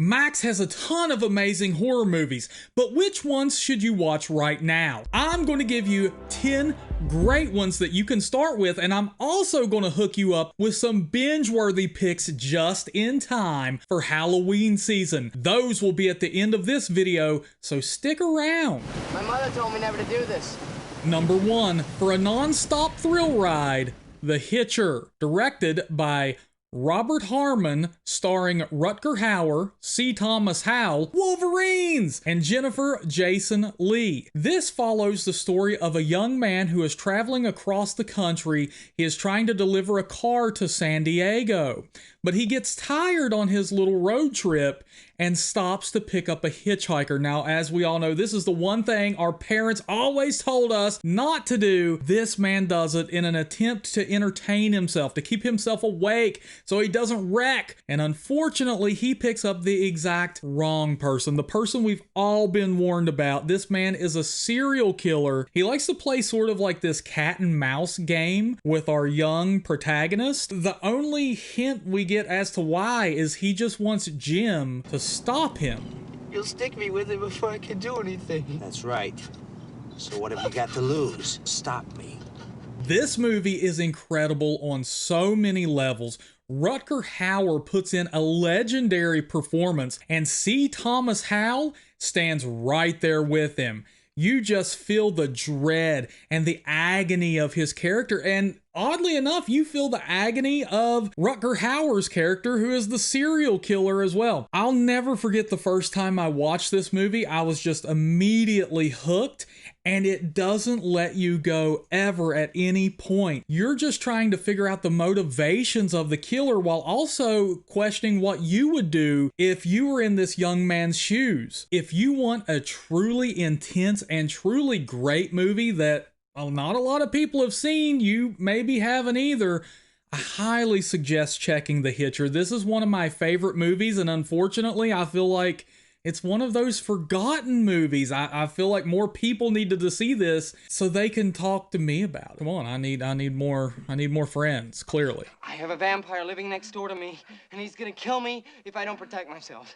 Max has a ton of amazing horror movies, but which ones should you watch right now? I'm going to give you 10 great ones that you can start with, and I'm also going to hook you up with some binge-worthy picks just in time for Halloween season. Those will be at the end of this video, so stick around. My mother told me never to do this. Number 1, for a non-stop thrill ride, The Hitcher, directed by Robert Harmon, starring Rutger Hauer, C. Thomas Howell, Wolverines, and Jennifer Jason Leigh. This follows the story of a young man who is traveling across the country. He is trying to deliver a car to San Diego, but he gets tired on his little road trip and stops to pick up a hitchhiker. Now, as we all know, this is the one thing our parents always told us not to do. This man does it in an attempt to entertain himself, to keep himself awake so he doesn't wreck. And unfortunately, he picks up the exact wrong person, the person we've all been warned about. This man is a serial killer. He likes to play sort of like this cat and mouse game with our young protagonist. The only hint we get as to why is he just wants Jim to stop him. You'll stick me with it before I can do anything. That's right. So what have you got to lose? Stop me. This movie is incredible on so many levels. Rutger Hauer puts in a legendary performance, and C. Thomas Howell stands right there with him. You just feel the dread and the agony of his character, and oddly enough, you feel the agony of Rutger Hauer's character, who is the serial killer as well. I'll never forget the first time I watched this movie. I was just immediately hooked, and it doesn't let you go ever at any point. You're just trying to figure out the motivations of the killer while also questioning what you would do if you were in this young man's shoes. If you want a truly intense and truly great movie that not a lot of people have seen, you maybe haven't either, I highly suggest checking The Hitcher. This is one of my favorite movies, and unfortunately, I feel like it's one of those forgotten movies. I feel like more people needed to see this so they can talk to me about it. Come on, I need more friends, clearly. I have a vampire living next door to me, and he's gonna kill me if I don't protect myself.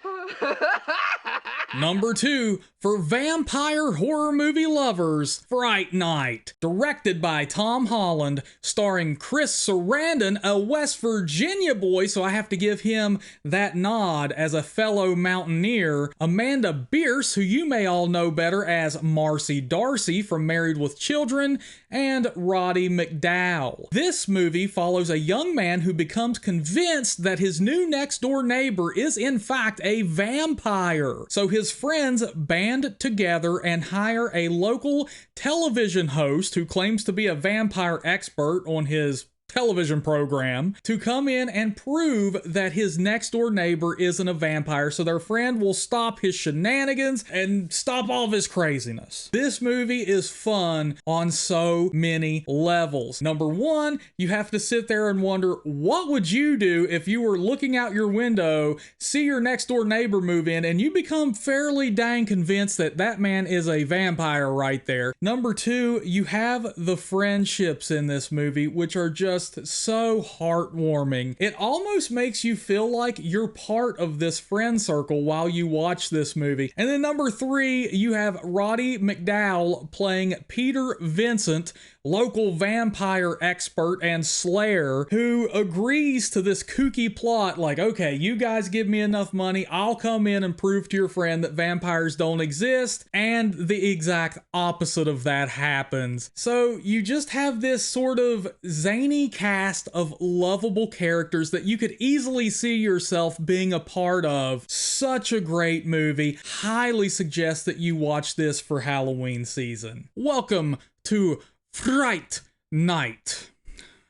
Number 2, for vampire horror movie lovers, Fright Night, directed by Tom Holland, starring Chris Sarandon, a West Virginia boy, so I have to give him that nod as a fellow mountaineer, Amanda Bierce, who you may all know better as Marcy Darcy from Married with Children, and Roddy McDowall. This movie follows a young man who becomes convinced that his new next-door neighbor is in fact a vampire. So his friends band together and hire a local television host who claims to be a vampire expert on his television program to come in and prove that his next door neighbor isn't a vampire, so their friend will stop his shenanigans and stop all of his craziness. This movie is fun on so many levels. Number 1, you have to sit there and wonder, what would you do if you were looking out your window, see your next door neighbor move in, and you become fairly dang convinced that that man is a vampire right there. Number 2, you have the friendships in this movie, which are just so heartwarming. It almost makes you feel like you're part of this friend circle while you watch this movie. And then number 3, you have Roddy McDowall playing Peter Vincent, local vampire expert and slayer, who agrees to this kooky plot like, okay, you guys give me enough money, I'll come in and prove to your friend that vampires don't exist, and the exact opposite of that happens. So you just have this sort of zany cast of lovable characters that you could easily see yourself being a part of. Such a great movie. Highly suggest that you watch this for Halloween season. Welcome to Fright Night.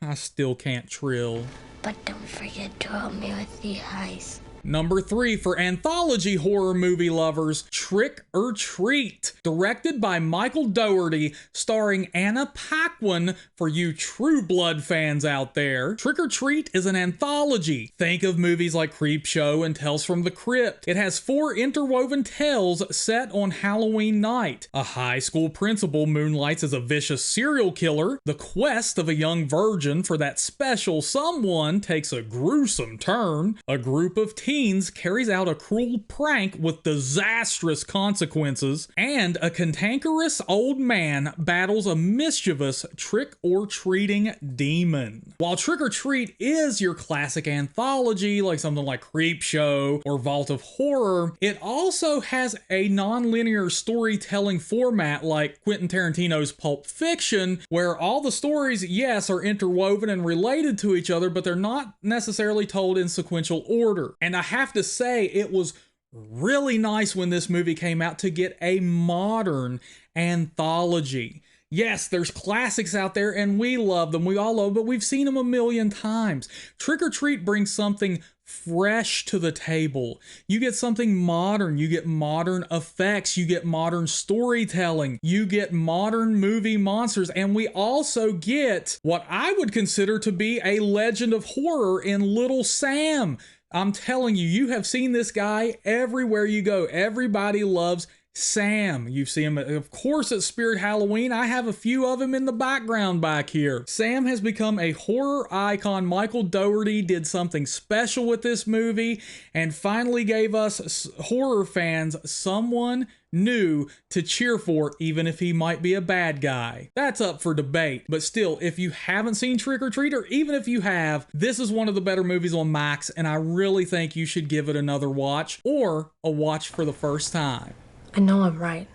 I still can't trill. But don't forget to help me with the eyes. Number 3, for anthology horror movie lovers, Trick or Treat, directed by Michael Dougherty, starring Anna Paquin for you True Blood fans out there. Trick or Treat is an anthology. Think of movies like Creepshow and Tales from the Crypt. It has 4 interwoven tales set on Halloween night. A high school principal moonlights as a vicious serial killer. The quest of a young virgin for that special someone takes a gruesome turn. A group of teens teens carries out a cruel prank with disastrous consequences, and a cantankerous old man battles a mischievous trick-or-treating demon. While Trick or Treat is your classic anthology, like something like Creepshow or Vault of Horror, it also has a non-linear storytelling format like Quentin Tarantino's Pulp Fiction, where all the stories, yes, are interwoven and related to each other, but they're not necessarily told in sequential order. And I have to say, it was really nice when this movie came out to get a modern anthology. Yes, there's classics out there and we love them, we all love them, but we've seen them a million times. Trick or Treat brings something fresh to the table. You get something modern, you get modern effects, you get modern storytelling, you get modern movie monsters, and we also get what I would consider to be a legend of horror in Little Sam. I'm telling you, you have seen this guy everywhere you go. Everybody loves Sam. You see him, of course, at Spirit Halloween. I have a few of him in the background back here. Sam has become a horror icon. Michael Dougherty did something special with this movie and finally gave us horror fans someone new to cheer for, even if he might be a bad guy. That's up for debate, but still, if you haven't seen Trick or Treat, or even if you have, this is one of the better movies on Max, and I really think you should give it another watch, or a watch for the first time. I know I'm right.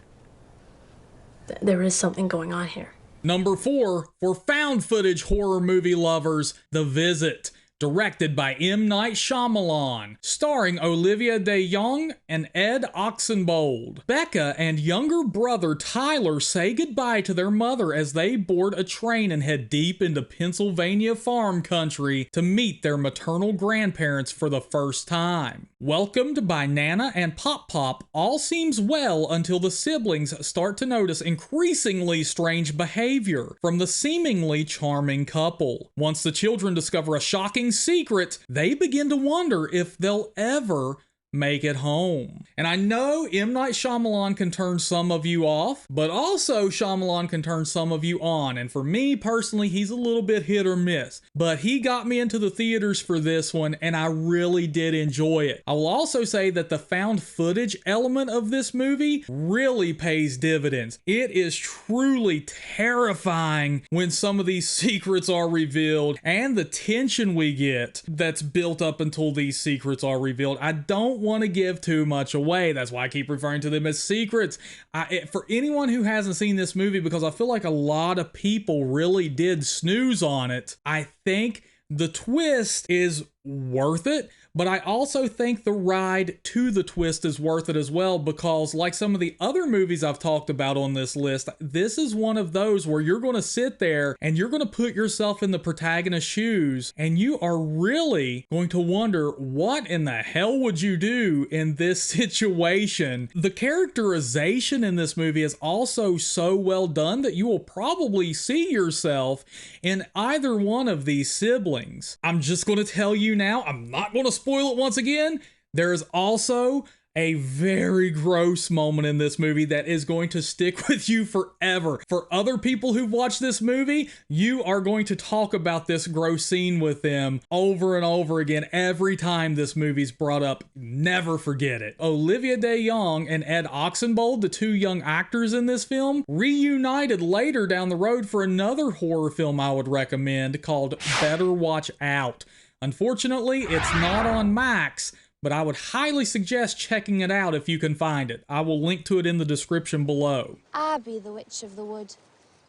There is something going on here. Number 4, for found footage horror movie lovers, The Visit. Directed by M. Night Shyamalan, starring Olivia de Jong and Ed Oxenbould. Becca and younger brother Tyler say goodbye to their mother as they board a train and head deep into Pennsylvania farm country to meet their maternal grandparents for the first time. Welcomed by Nana and Pop Pop, all seems well until the siblings start to notice increasingly strange behavior from the seemingly charming couple. Once the children discover a shocking secret, they begin to wonder if they'll ever make it home. And I know M. Night Shyamalan can turn some of you off, but also Shyamalan can turn some of you on. And for me personally, he's a little bit hit or miss. But he got me into the theaters for this one, and I really did enjoy it. I will also say that the found footage element of this movie really pays dividends. It is truly terrifying when some of these secrets are revealed, and the tension we get that's built up until these secrets are revealed. I don't want to give too much away. That's why I keep referring to them as secrets. For anyone who hasn't seen this movie, because I feel like a lot of people really did snooze on it, I think the twist is worth it, but I also think the ride to the twist is worth it as well, because like some of the other movies I've talked about on this list, this is one of those where you're going to sit there and you're going to put yourself in the protagonist's shoes, and you are really going to wonder, what in the hell would you do in this situation? The characterization in this movie is also so well done that you will probably see yourself in either one of these siblings. I'm just going to tell you now, I'm not going to spoil it once again. There is also a very gross moment in this movie that is going to stick with you forever. For other people who've watched this movie, you are going to talk about this gross scene with them over and over again every time this movie's brought up. Never forget it. Olivia de Jong and Ed Oxenbould, the two young actors in this film, reunited later down the road for another horror film I would recommend called Better Watch Out. Unfortunately, it's not on Max, but I would highly suggest checking it out if you can find it. I will link to it in the description below. I be the witch of the wood.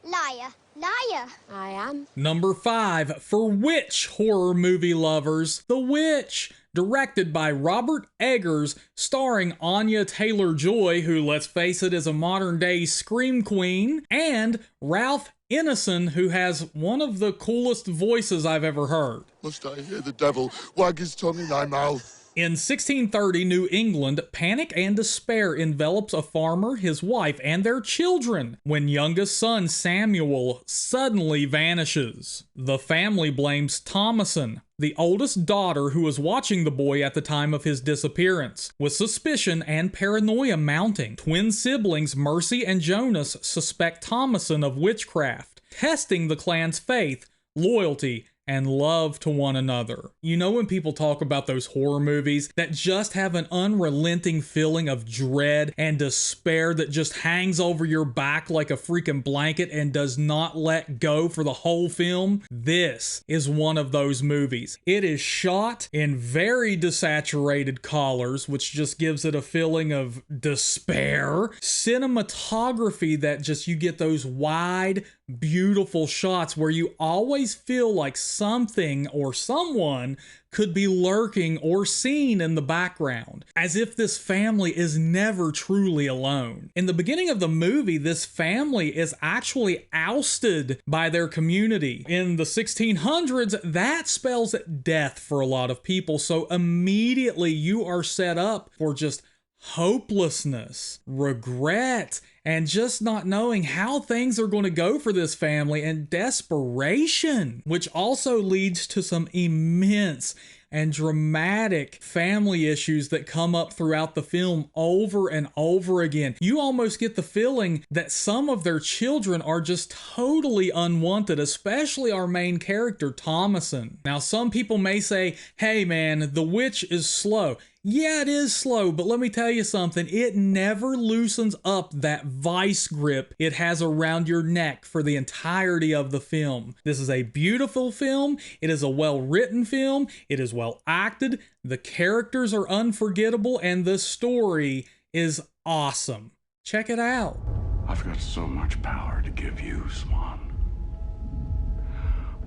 Liar, liar. I am. Number 5, for witch horror movie lovers, The Witch. Directed by Robert Eggers, starring Anya Taylor-Joy, who, let's face it, is a modern-day scream queen, and Ralph Ineson, who has one of the coolest voices I've ever heard. Must I hear the devil wag his tongue in thy mouth? In 1630 New England, panic and despair envelops a farmer, his wife, and their children when youngest son Samuel suddenly vanishes. The family blames Thomason, the oldest daughter who was watching the boy at the time of his disappearance. With suspicion and paranoia mounting, twin siblings Mercy and Jonas suspect Thomason of witchcraft. Testing the clan's faith, loyalty, and love to one another. You know when people talk about those horror movies that just have an unrelenting feeling of dread and despair that just hangs over your back like a freaking blanket and does not let go for the whole film? This is one of those movies. It is shot in very desaturated colors, which just gives it a feeling of despair. Cinematography that just, you get those wide, beautiful shots where you always feel like something or someone could be lurking or seen in the background, as if this family is never truly alone. In the beginning of the movie, this family is actually ousted by their community. In the 1600s, that spells death for a lot of people, so immediately you are set up for just hopelessness, regret, and just not knowing how things are going to go for this family, and desperation, which also leads to some immense and dramatic family issues that come up throughout the film over and over again. You almost get the feeling that some of their children are just totally unwanted, especially our main character, Thomason. Now, some people may say, hey man, The Witch is slow. Yeah, it is slow, but let me tell you something. It never loosens up that vice grip it has around your neck for the entirety of the film. This is a beautiful film. It is a well-written film. It is well acted. The characters are unforgettable, and the story is awesome. Check it out. I've got so much power to give you, Swan.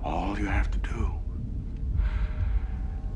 All you have to do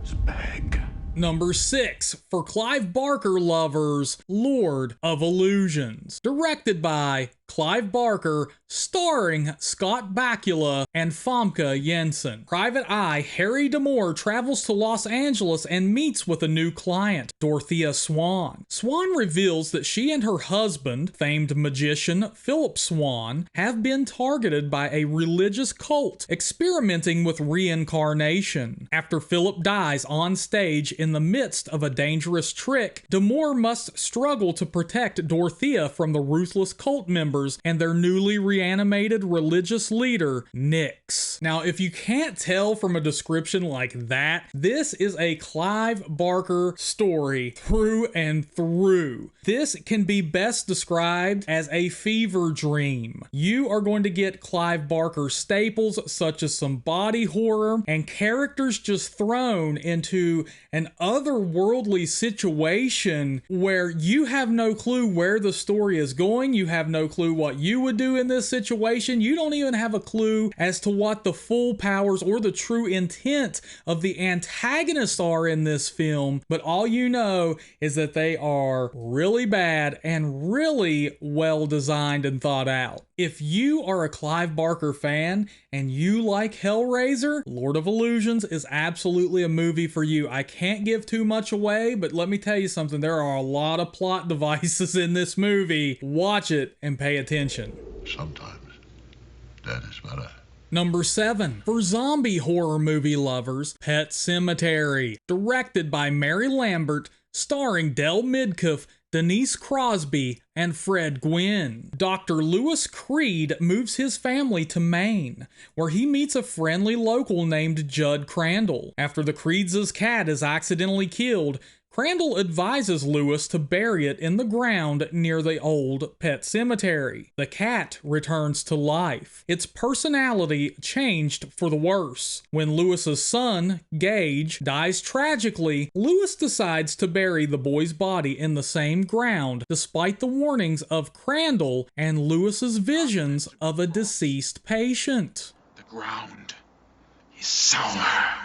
is beg. Number 6, for Clive Barker lovers, Lord of Illusions. Directed by Clive Barker, starring Scott Bakula and Famke Janssen. Private Eye Harry D'Amour travels to Los Angeles and meets with a new client, Dorothea Swan. Swan reveals that she and her husband, famed magician Philip Swan, have been targeted by a religious cult experimenting with reincarnation. After Philip dies on stage in the midst of a dangerous trick, D'Amour must struggle to protect Dorothea from the ruthless cult members and their newly reanimated religious leader, Nyx. Now, if you can't tell from a description like that, this is a Clive Barker story through and through. This can be best described as a fever dream. You are going to get Clive Barker staples such as some body horror and characters just thrown into an otherworldly situation where you have no clue where the story is going. You have no clue what you would do in this situation. You don't even have a clue as to what the full powers or the true intent of the antagonists are in this film, but all you know is that they are really bad and really well designed and thought out. If you are a Clive Barker fan and you like Hellraiser, Lord of Illusions is absolutely a movie for you. I can't give too much away, but let me tell you something. There are a lot of plot devices in this movie. Watch it and pay attention. Sometimes that is better. Number 7, for zombie horror movie lovers, Pet Sematary. Directed by Mary Lambert, starring Del Midkiff, Denise Crosby, and Fred Gwynne. Dr. Lewis Creed moves his family to Maine, where he meets a friendly local named Judd Crandall. After the Creeds' cat is accidentally killed, Crandall advises Lewis to bury it in the ground near the old pet cemetery. The cat returns to life. Its personality changed for the worse. When Lewis's son, Gage, dies tragically, Lewis decides to bury the boy's body in the same ground, despite the warnings of Crandall and Lewis's visions of a deceased patient. The ground is sour.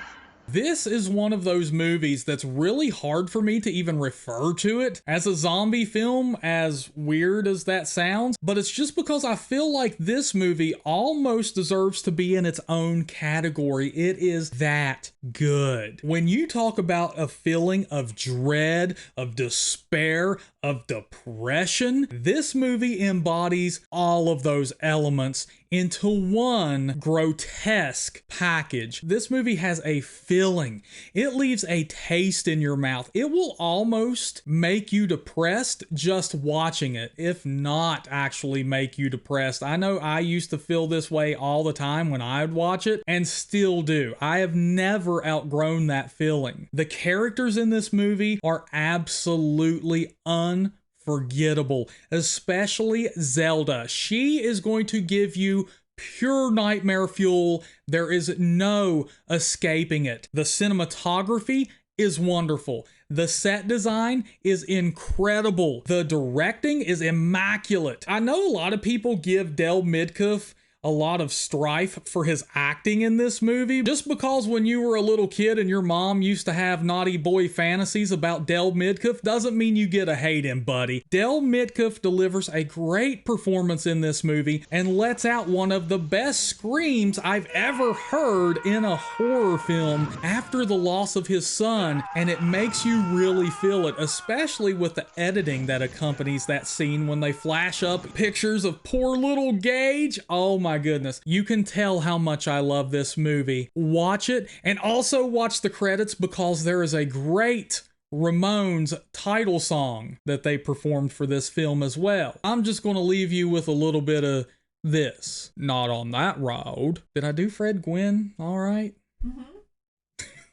This is one of those movies that's really hard for me to even refer to it as a zombie film, as weird as that sounds, but it's just because I feel like this movie almost deserves to be in its own category. It is that good. When you talk about a feeling of dread, of despair, of depression, this movie embodies all of those elements into one grotesque package. This movie has a feeling. It leaves a taste in your mouth. It will almost make you depressed just watching it, if not actually make you depressed. I know I used to feel this way all the time when I would watch it, and still do. I have never outgrown that feeling. The characters in this movie are absolutely unforgettable, especially Zelda. She is going to give you pure nightmare fuel. There is no escaping it. The cinematography is wonderful. The set design is incredible. The directing is immaculate. I know a lot of people give Del Midkiff a lot of strife for his acting in this movie, just because when you were a little kid and your mom used to have naughty boy fantasies about Del Midkiff doesn't mean you get to hate him, buddy. Del Midkiff delivers a great performance in this movie and lets out one of the best screams I've ever heard in a horror film after the loss of his son, and it makes you really feel it, especially with the editing that accompanies that scene when they flash up pictures of poor little Gage. Oh my goodness. You can tell how much I love this movie. Watch it, and also watch the credits, because there is a great Ramones title song that they performed for this film as well. I'm just going to leave you with a little bit of this. Not on that road. Did I do Fred Gwynn all right? Mm-hmm.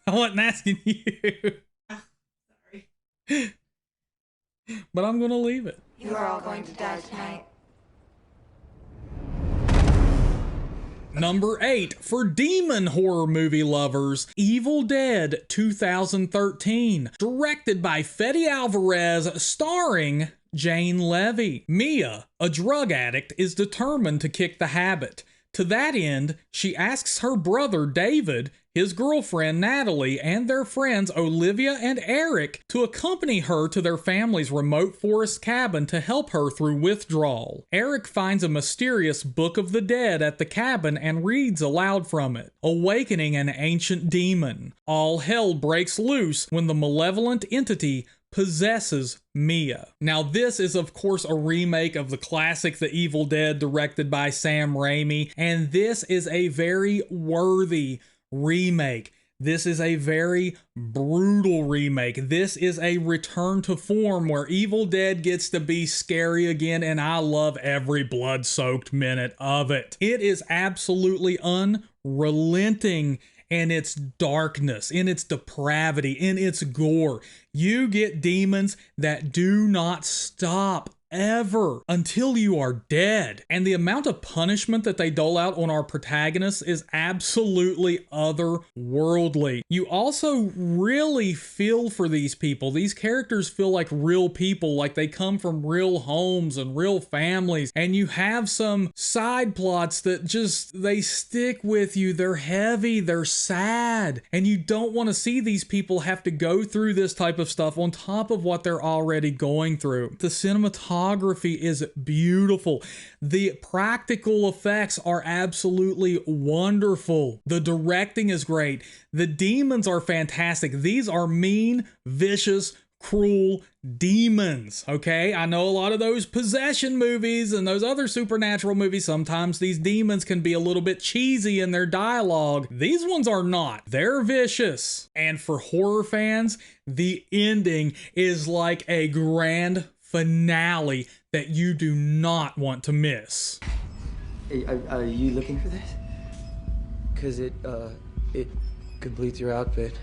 I wasn't asking you. Sorry. But I'm going to leave it. You are all going to die tonight. Number 8, for demon horror movie lovers, Evil Dead 2013, directed by Fede Alvarez, starring Jane Levy. Mia, a drug addict, is determined to kick the habit. To that end, she asks her brother David, his girlfriend Natalie, and their friends Olivia and Eric to accompany her to their family's remote forest cabin to help her through withdrawal. Eric finds a mysterious Book of the Dead at the cabin and reads aloud from it, awakening an ancient demon. All hell breaks loose when the malevolent entity possesses Mia. Now, this is of course a remake of the classic The Evil Dead, directed by Sam Raimi, and this is a very worthy remake. This is a very brutal remake. This is a return to form where Evil Dead gets to be scary again, and I love every blood-soaked minute of it. It is absolutely unrelenting in its darkness, in its depravity, in its gore. You get demons that do not stop ever until you are dead. And the amount of punishment that they dole out on our protagonists is absolutely otherworldly. You also really feel for these people. These characters feel like real people, like they come from real homes and real families. And you have some side plots that just, they stick with you. They're heavy, they're sad, and you don't want to see these people have to go through this type of stuff on top of what they're already going through. The cinematography is beautiful. The practical effects are absolutely wonderful. The directing is great. The demons are fantastic. These are mean, vicious, cruel demons, okay? I know a lot of those possession movies and those other supernatural movies, sometimes these demons can be a little bit cheesy in their dialogue. These ones are not. They're vicious. And for horror fans, the ending is like a grand finale that you do not want to miss. Are you looking for this? Because it completes your outfit.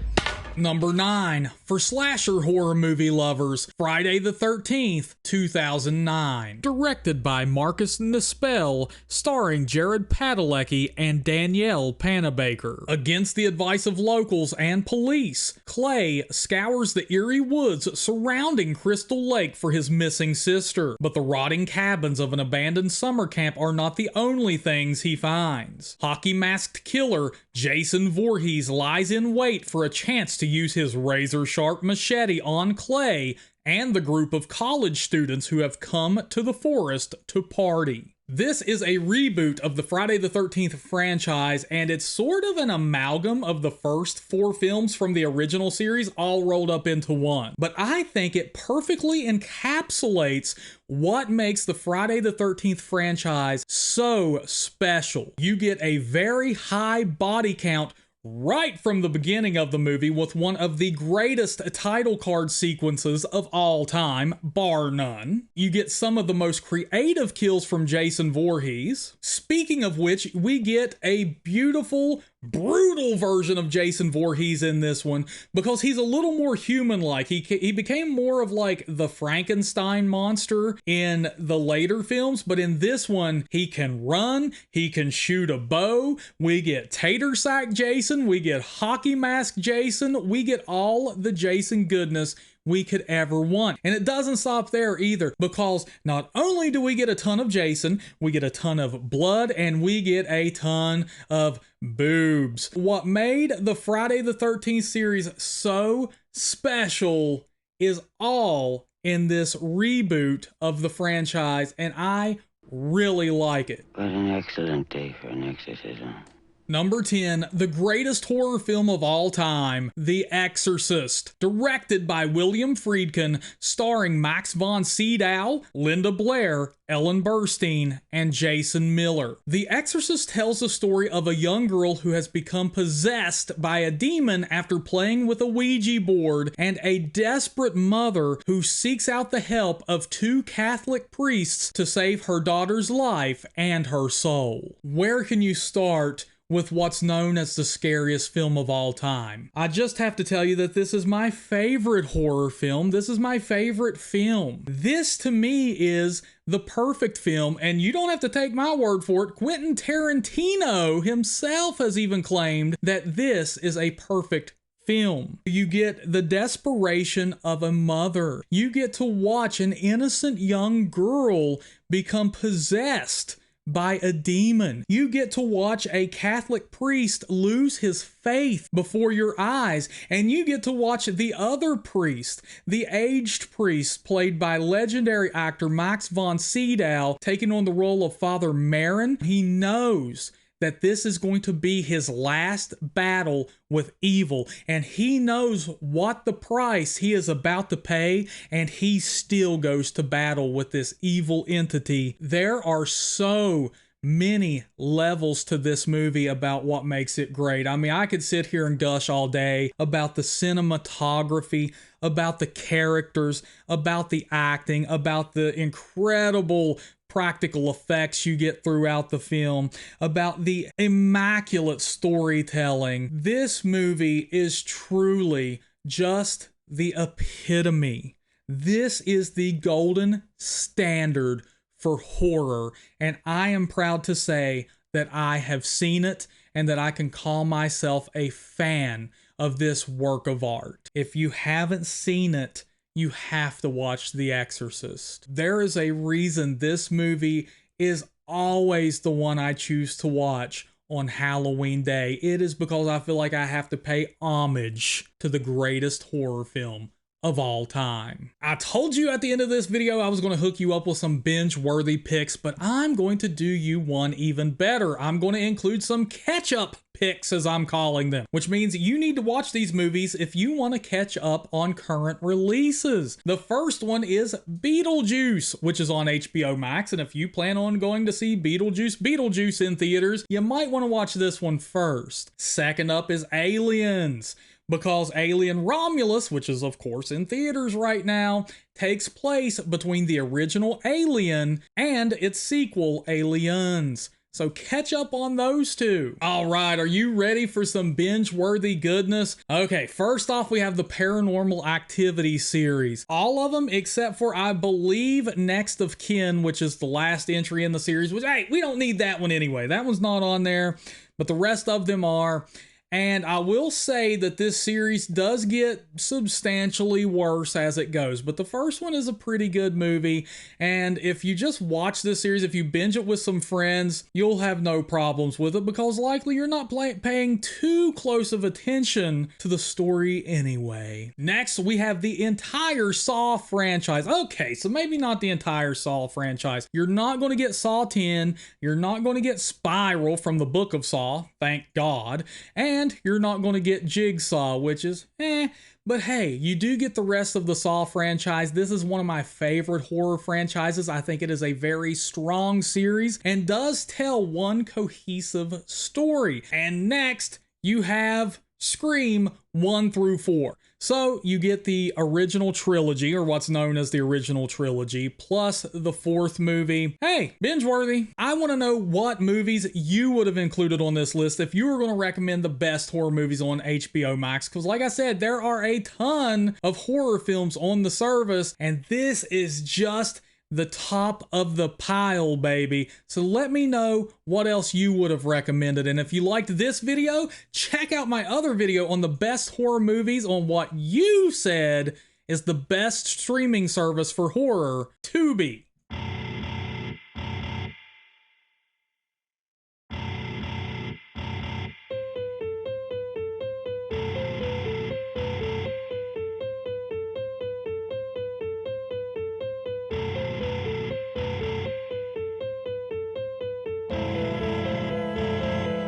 Number 9, for slasher horror movie lovers, Friday the 13th, 2009. Directed by Marcus Nispel, starring Jared Padalecki and Danielle Panabaker. Against the advice of locals and police, Clay scours the eerie woods surrounding Crystal Lake for his missing sister. But the rotting cabins of an abandoned summer camp are not the only things he finds. Hockey-masked killer Jason Voorhees lies in wait for a chance to use his razor-sharp machete on Clay and the group of college students who have come to the forest to party. This is a reboot of the Friday the 13th franchise, and it's sort of an amalgam of the first 4 films from the original series all rolled up into one. But I think it perfectly encapsulates what makes the Friday the 13th franchise so special. You get a very high body count right from the beginning of the movie with one of the greatest title card sequences of all time, bar none. You get some of the most creative kills from Jason Voorhees. Speaking of which, we get a beautiful, brutal version of Jason Voorhees in this one because he's a little more human-like. He became more of like the Frankenstein monster in the later films, but in this one, he can run, he can shoot a bow, we get tater sack Jason, we get hockey mask Jason, we get all the Jason goodness we could ever want. And it doesn't stop there either, because not only do we get a ton of Jason, we get a ton of blood and we get a ton of boobs. What made the Friday the 13th series so special is all in this reboot of the franchise, and I really like it. What an excellent day for an exorcism. Number 10, the greatest horror film of all time, The Exorcist. Directed by William Friedkin, starring Max von Sydow, Linda Blair, Ellen Burstyn, and Jason Miller. The Exorcist tells the story of a young girl who has become possessed by a demon after playing with a Ouija board, and a desperate mother who seeks out the help of 2 Catholic priests to save her daughter's life and her soul. Where can you start with what's known as the scariest film of all time? I just have to tell you that this is my favorite horror film. This is my favorite film. This to me is the perfect film, and you don't have to take my word for it. Quentin Tarantino himself has even claimed that this is a perfect film. You get the desperation of a mother. You get to watch an innocent young girl become possessed by a demon. You get to watch a Catholic priest lose his faith before your eyes, and you get to watch the other priest, the aged priest played by legendary actor Max von Sydow, taking on the role of Father Marin. He knows that this is going to be his last battle with evil, and he knows what the price he is about to pay, and he still goes to battle with this evil entity. There are so many levels to this movie about what makes it great. I mean, I could sit here and gush all day about the cinematography, about the characters, about the acting, about the incredible practical effects you get throughout the film, about the immaculate storytelling. This movie is truly just the epitome. This is the golden standard for horror, and I am proud to say that I have seen it and that I can call myself a fan of this work of art. If you haven't seen it, you have to watch The Exorcist. There is a reason this movie is always the one I choose to watch on Halloween Day. It is because I feel like I have to pay homage to the greatest horror film of all time. I told you at the end of this video I was going to hook you up with some binge-worthy picks, but I'm going to do you one even better. I'm going to include some catch-up picks, as I'm calling them, which means you need to watch these movies if you want to catch up on current releases. The first one is Beetlejuice, which is on HBO Max, and if you plan on going to see Beetlejuice in theaters, you might want to watch this one first. Second up is Aliens, because Alien Romulus, which is of course in theaters right now, takes place between the original Alien and its sequel, Aliens. So catch up on those two. All right, are you ready for some binge-worthy goodness? Okay, first off, we have the Paranormal Activity series. All of them except for, I believe, Next of Kin, which is the last entry in the series, which, hey, we don't need that one anyway. That one's not on there, but the rest of them are. And I will say that this series does get substantially worse as it goes, but the first one is a pretty good movie. And if you just watch this series, if you binge it with some friends, you'll have no problems with it because likely you're not paying too close of attention to the story anyway. Next, we have the entire Saw franchise. Okay, so maybe not the entire Saw franchise. You're not going to get Saw 10. You're not going to get Spiral from the Book of Saw, thank God. And you're not going to get Jigsaw, which is but hey, you do get the rest of the Saw franchise. This is one of my favorite horror franchises. I think it is a very strong series and does tell one cohesive story. And next, you have Scream 1 through 4. So you get the original trilogy, or what's known as the original trilogy, plus the fourth movie. Hey, binge-worthy. I want to know what movies you would have included on this list if you were going to recommend the best horror movies on HBO Max. Because like I said, there are a ton of horror films on the service, and this is just the top of the pile, baby. So let me know what else you would have recommended. And if you liked this video, check out my other video on the best horror movies on what you said is the best streaming service for horror, Tubi.